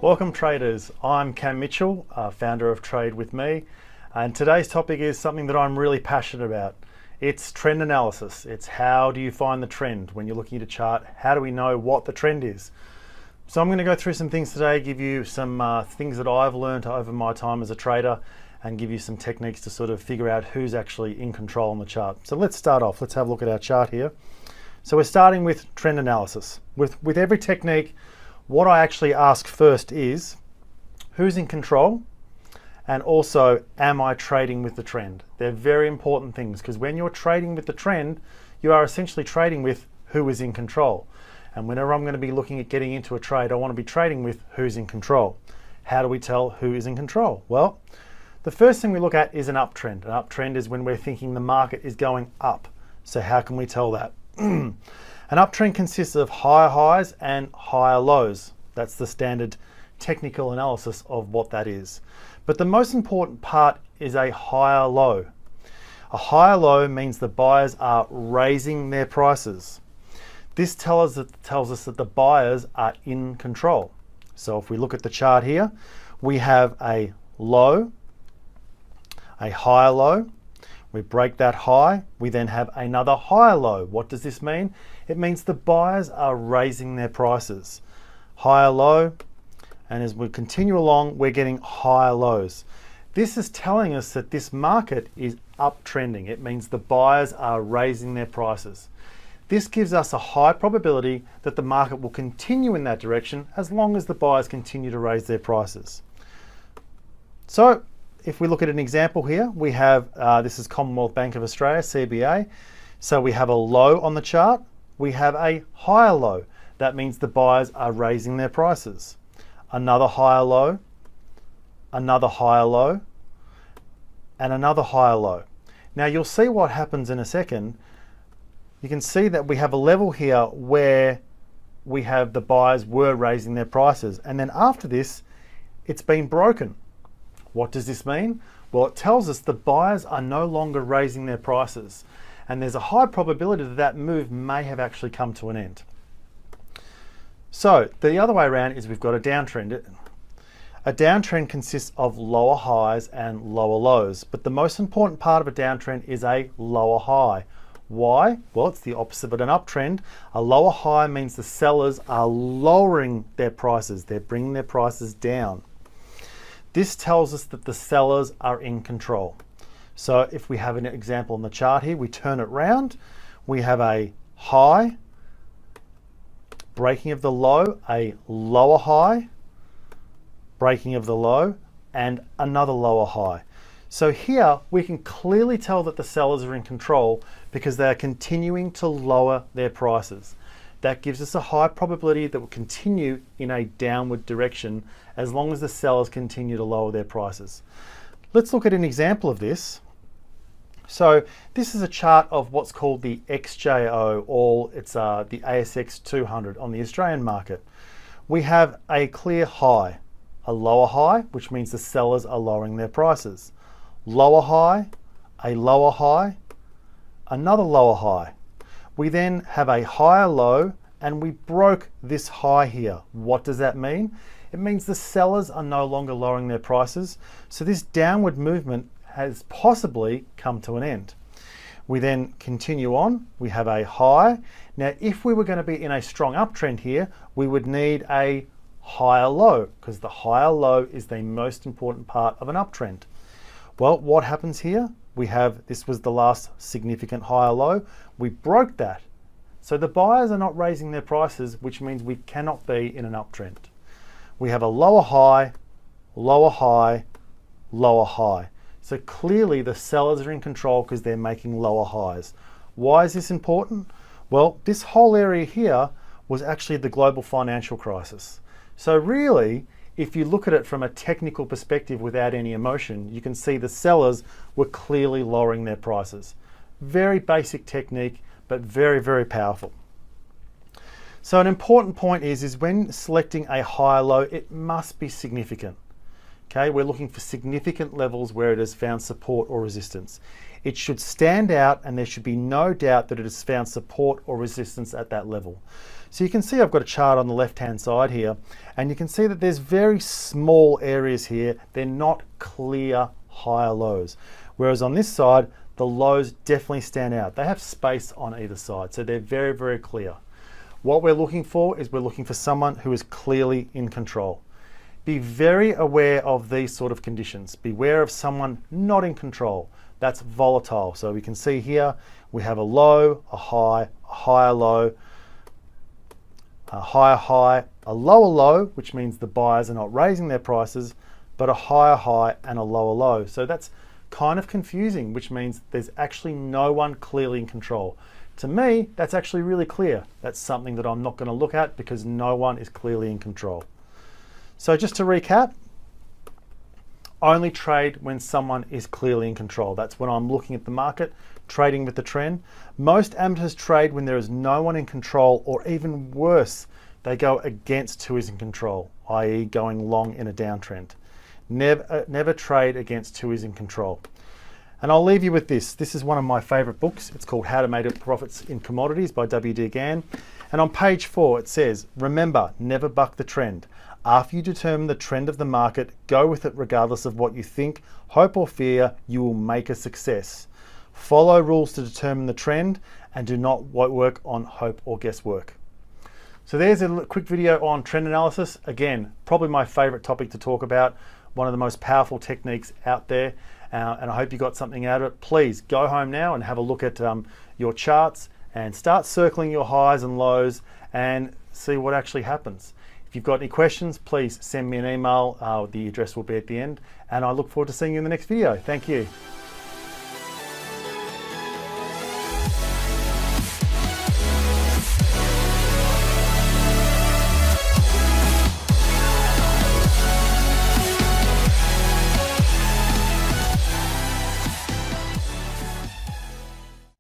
Welcome traders, I'm Cam Mitchell, founder of Trade With Me, and today's topic is something that I'm really passionate about. It's trend analysis. It's how do you find the trend when you're looking at a chart? How do we know what the trend is? So I'm going to go through some things today, give you some things that I've learned over my time as a trader and give you some techniques to sort of figure out who's actually in control on the chart. So let's start off. Let's have a look at our chart here. So we're starting with trend analysis. With every technique, what I actually ask first is, who's in control? And also, am I trading with the trend? They're very important things because when you're trading with the trend, you are essentially trading with who is in control. And whenever I'm going to be looking at getting into a trade, I want to be trading with who's in control. How do we tell who is in control? Well, the first thing we look at is an uptrend. An uptrend is when we're thinking the market is going up. So how can we tell that? An uptrend consists of higher highs and higher lows. That's the standard technical analysis of what that is. But the most important part is a higher low. A higher low means the buyers are raising their prices. This tells us that the buyers are in control. So if we look at the chart here, we have a low, a higher low. We break that high, we then have another higher low. What does this mean? It means the buyers are raising their prices. Higher low, and as we continue along, we're getting higher lows. This is telling us that this market is uptrending. It means the buyers are raising their prices. This gives us a high probability that the market will continue in that direction as long as the buyers continue to raise their prices. So, if we look at an example here, we have, this is Commonwealth Bank of Australia, CBA. So we have a low on the chart, we have a higher low. That means the buyers are raising their prices. Another higher low, another higher low, and another higher low. Now you'll see what happens in a second. You can see that we have a level here where we have the buyers were raising their prices. And then after this, it's been broken. What does this mean? Well, it tells us the buyers are no longer raising their prices. And there's a high probability that that move may have actually come to an end. So the other way around is we've got a downtrend. A downtrend consists of lower highs and lower lows. But the most important part of a downtrend is a lower high. Why? Well, it's the opposite of an uptrend. A lower high means the sellers are lowering their prices. They're bringing their prices down. This tells us that the sellers are in control. So if we have an example on the chart here, we turn it round, we have a high, breaking of the low, a lower high, breaking of the low, and another lower high. So here we can clearly tell that the sellers are in control because they are continuing to lower their prices. That gives us a high probability that will continue in a downward direction as long as the sellers continue to lower their prices. Let's look at an example of this. So this is a chart of what's called the XJO, or it's the ASX 200 on the Australian market. We have a clear high, a lower high, which means the sellers are lowering their prices. Lower high, a lower high, another lower high. We then have a higher low and we broke this high here. What does that mean? It means the sellers are no longer lowering their prices. So this downward movement has possibly come to an end. We then continue on. We have a high. Now, if we were going to be in a strong uptrend here, we would need a higher low because the higher low is the most important part of an uptrend. Well, what happens here? We have, this was the last significant higher low. We broke that. So the buyers are not raising their prices, which means we cannot be in an uptrend. We have a lower high, lower high, lower high. So clearly the sellers are in control because they're making lower highs. Why is this important? Well, this whole area here was actually the global financial crisis. So really, if you look at it from a technical perspective without any emotion, you can see the sellers were clearly lowering their prices. Very basic technique, but very, very powerful. So an important point is when selecting a higher low, it must be significant. Okay, we're looking for significant levels where it has found support or resistance. It should stand out and there should be no doubt that it has found support or resistance at that level. So you can see I've got a chart on the left-hand side here, and you can see that there's very small areas here. They're not clear higher lows. Whereas on this side, the lows definitely stand out. They have space on either side, so they're very, very clear. What we're looking for is we're looking for someone who is clearly in control. Be very aware of these sort of conditions. Beware of someone not in control. That's volatile. So we can see here, we have a low, a high, a higher low, a higher high, a lower low, which means the buyers are not raising their prices, but a higher high and a lower low. So that's kind of confusing, which means there's actually no one clearly in control. To me, that's actually really clear. That's something that I'm not going to look at because no one is clearly in control. So just to recap, only trade when someone is clearly in control. That's when I'm looking at the market, trading with the trend. Most amateurs trade when there is no one in control, or even worse, they go against who is in control, i.e. going long in a downtrend. Never trade against who is in control. And I'll leave you with this. This is one of my favorite books. It's called How to Make Profits in Commodities by W.D. Gann. And on page 4, it says, remember, never buck the trend. After you determine the trend of the market, go with it regardless of what you think, hope or fear, you will make a success. Follow rules to determine the trend and do not work on hope or guesswork. So there's a quick video on trend analysis. Again, probably my favorite topic to talk about, one of the most powerful techniques out there. And I hope you got something out of it. Please go home now and have a look at your charts and start circling your highs and lows and see what actually happens. If you've got any questions, please send me an email. The address will be at the end. And I look forward to seeing you in the next video. Thank you.